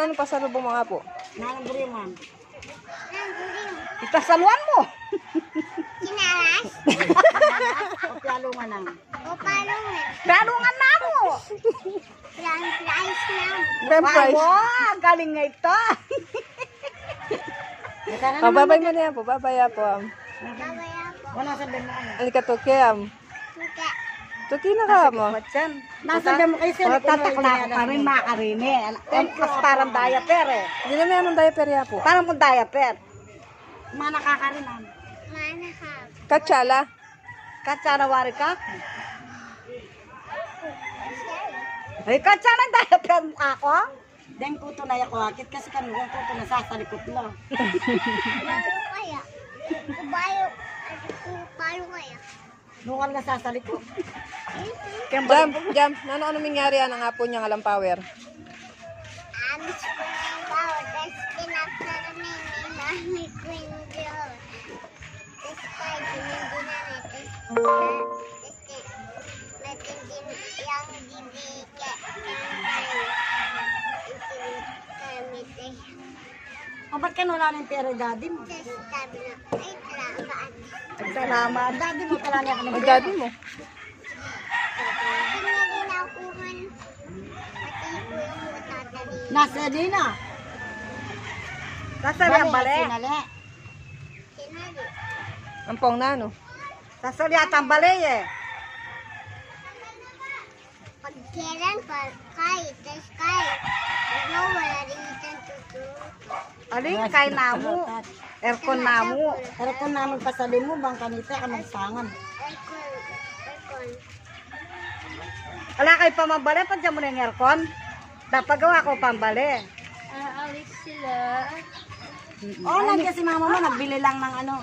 ano pasalubong mo nga po? Nangguri, ma'am. Itasaluan mo. Sinaras? O pialungan na. O palungan? Pialungan na mo. Price lang. Grand prize. Galing nga ito. Babay mo na yan po. Babaya po. Babaya po. Wala sabihin mo ano. Alika to, Kiam. Tuka. Tuki na ka mo. Nasabihin mo kayo sila. Tatakla ko kami makarini. Mas parang diaper eh. Hindi na may anong diaper ya po. Parang kung diaper. Mga nakakarinan. Manahap. Katsala. Katsarawari ka? Ay, katsara diaper mo ako? Dahil kuto na ako akit kasi kanina kuto na sasalikot lang. Balo kaya? Balo. Balo kaya? Nungal na sasalikot. Jam. Ano nangyari yan ang apo niya ng alam power? Amis ko na yung bawal. Tapos kinapsara na yung mami ko yung girl. Tapos tayo ginindi na rin. Tapos matindi yung bibike. O, ba't ka wala ng pera, daddy mo? Tapos sabi na, ay, salamat. Salamat. Daddy mo, kalani ako ng Ang pera. daddy mo. Hindi na rin nakuhan. Pati ko yung matatali. Nasa din na. Nasa rin ang bali. Sinali. Ampong na ano. Nasa rin at ang bali eh. Pag kailan pa, kahit, tapos kahit. Ano, wala rin itang tutulog. Alin, kay namu. Aircon namu. Aircon namu pasalin mo, bang kanita ka magsangan. Aircon. Wala kayo pamambali, pa dyan mo na yung aircon. Dapat gawa ko pambali. Aalis sila. Oo, nandiyan si mama mo, nagbili lang ng ano.